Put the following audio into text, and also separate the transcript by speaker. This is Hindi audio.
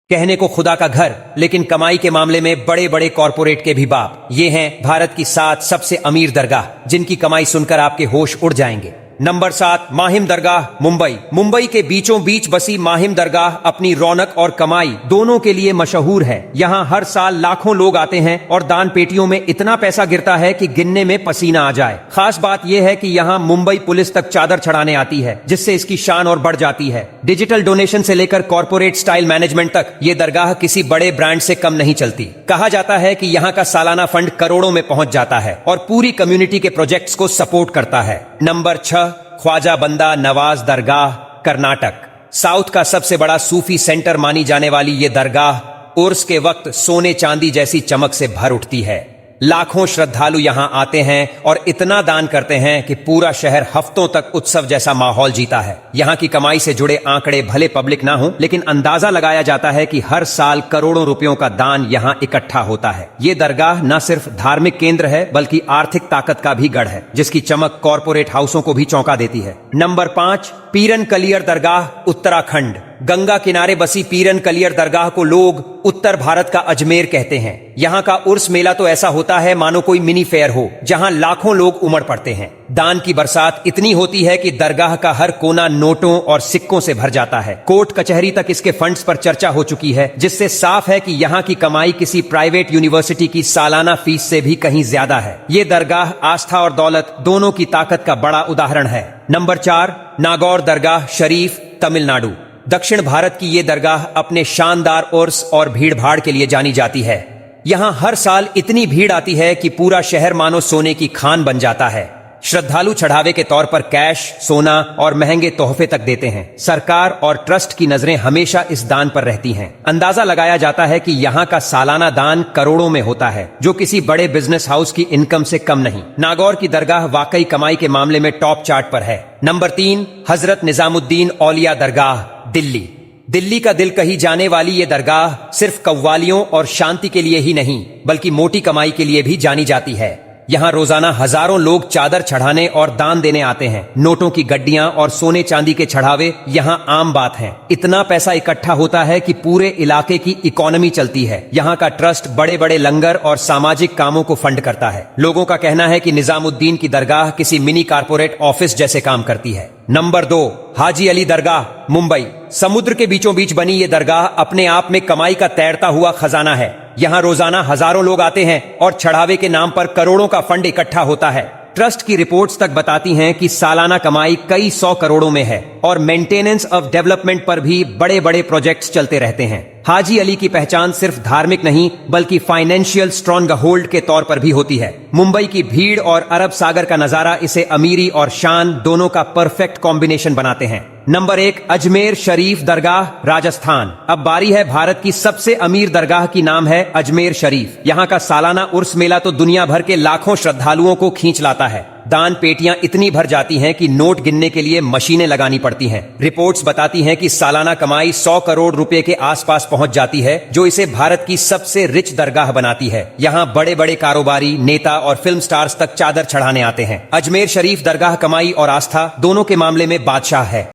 Speaker 1: कहने को खुदा का घर, लेकिन कमाई के मामले में बड़े बड़े कॉरपोरेट के भी बाप। ये हैं भारत की 7 सबसे अमीर दरगाह, जिनकी कमाई सुनकर आपके होश उड़ जाएंगे। नंबर 7, माहिम दरगाह, मुंबई। मुंबई के बीचों बीच बसी माहिम दरगाह अपनी रौनक और कमाई दोनों के लिए मशहूर है। यहाँ हर साल लाखों लोग आते हैं और दान पेटियों में इतना पैसा गिरता है कि गिनने में पसीना आ जाए। खास बात यह है कि यहाँ मुंबई पुलिस तक चादर चढ़ाने आती है, जिससे इसकी शान और बढ़ जाती है। डिजिटल डोनेशन से लेकर कॉर्पोरेट स्टाइल मैनेजमेंट तक ये दरगाह किसी बड़े ब्रांड से कम नहीं चलती। कहा जाता है कि यहाँ का सालाना फंड करोड़ों में पहुंच जाता है और पूरी कम्युनिटी के प्रोजेक्ट्स को सपोर्ट करता है। नंबर 6, ख्वाजा बंदा नवाज दरगाह, कर्नाटक। साउथ का सबसे बड़ा सूफी सेंटर मानी जाने वाली ये दरगाह उर्स के वक्त सोने चांदी जैसी चमक से भर उठती है। लाखों श्रद्धालु यहाँ आते हैं और इतना दान करते हैं कि पूरा शहर हफ्तों तक उत्सव जैसा माहौल जीता है। यहाँ की कमाई से जुड़े आंकड़े भले पब्लिक ना हो, लेकिन अंदाजा लगाया जाता है कि हर साल करोड़ों रुपयों का दान यहाँ इकट्ठा होता है। ये दरगाह न सिर्फ धार्मिक केंद्र है, बल्कि आर्थिक ताकत का भी गढ़ है, जिसकी चमक कॉर्पोरेट हाउसों को भी चौंका देती है। नंबर 5, पीरन कलियर दरगाह, उत्तराखंड। गंगा किनारे बसी पीरन कलियर दरगाह को लोग उत्तर भारत का अजमेर कहते हैं। यहाँ का उर्स मेला तो ऐसा होता है मानो कोई मिनी फेयर हो, जहाँ लाखों लोग उमड़ पड़ते हैं। दान की बरसात इतनी होती है कि दरगाह का हर कोना नोटों और सिक्कों से भर जाता है। कोर्ट कचहरी तक इसके फंड्स पर चर्चा हो चुकी है, जिससे साफ है कि यहाँ की कमाई किसी प्राइवेट यूनिवर्सिटी की सालाना फीस से भी कहीं ज्यादा है। ये दरगाह आस्था और दौलत दोनों की ताकत का बड़ा उदाहरण है। नंबर 4, नागौर दरगाह शरीफ, तमिलनाडु। दक्षिण भारत की ये दरगाह अपने शानदार उर्स और भीड़ भाड़ के लिए जानी जाती है। यहाँ हर साल इतनी भीड़ आती है कि पूरा शहर मानो सोने की खान बन जाता है। श्रद्धालु चढ़ावे के तौर पर कैश, सोना और महंगे तोहफे तक देते हैं। सरकार और ट्रस्ट की नजरें हमेशा इस दान पर रहती हैं। अंदाजा लगाया जाता है कि यहाँ का सालाना दान करोड़ों में होता है, जो किसी बड़े बिजनेस हाउस की इनकम से कम नहीं। नागौर की दरगाह वाकई कमाई के मामले में टॉप चार्ट पर है। नंबर 3, हजरत निजामुद्दीन औलिया दरगाह, दिल्ली। दिल्ली का दिल कही जाने वाली ये दरगाह सिर्फ कव्वालियों और शांति के लिए ही नहीं, बल्कि मोटी कमाई के लिए भी जानी जाती है। यहाँ रोजाना हजारों लोग चादर चढ़ाने और दान देने आते हैं। नोटों की गड्डियां और सोने चांदी के चढ़ावे यहाँ आम बात हैं। इतना पैसा इकट्ठा होता है कि पूरे इलाके की इकोनॉमी चलती है। यहाँ का ट्रस्ट बड़े बड़े लंगर और सामाजिक कामों को फंड करता है। लोगों का कहना है कि निजामुद्दीन की दरगाह किसी मिनी कारपोरेट ऑफिस जैसे काम करती है। नंबर 2, हाजी अली दरगाह, मुंबई। समुद्र के बीचों बीच बनी ये दरगाह अपने आप में कमाई का तैरता हुआ खजाना है। यहाँ रोजाना हजारों लोग आते हैं और चढ़ावे के नाम पर करोड़ों का फंड इकट्ठा होता है। ट्रस्ट की रिपोर्ट्स तक बताती हैं कि सालाना कमाई कई 100 करोड़ों में है और मेंटेनेंस ऑफ डेवलपमेंट पर भी बड़े बड़े प्रोजेक्ट्स चलते रहते हैं। हाजी अली की पहचान सिर्फ धार्मिक नहीं, बल्कि फाइनेंशियल स्ट्रॉन्ग होल्ड के तौर पर भी होती है। मुंबई की भीड़ और अरब सागर का नजारा इसे अमीरी और शान दोनों का परफेक्ट कॉम्बिनेशन बनाते हैं। नंबर 1, अजमेर शरीफ दरगाह, राजस्थान। अब बारी है भारत की सबसे अमीर दरगाह की, नाम है अजमेर शरीफ। यहाँ का सालाना उर्स मेला तो दुनिया भर के लाखों श्रद्धालुओं को खींच लाता है। दान पेटियां इतनी भर जाती हैं कि नोट गिनने के लिए मशीनें लगानी पड़ती हैं। रिपोर्ट्स बताती हैं कि सालाना कमाई 100 करोड़ रुपए के आसपास पहुंच जाती है, जो इसे भारत की सबसे रिच दरगाह बनाती है। यहाँ बड़े बड़े कारोबारी, नेता और फिल्म स्टार्स तक चादर चढ़ाने आते हैं। अजमेर शरीफ दरगाह कमाई और आस्था दोनों के मामले में बादशाह है।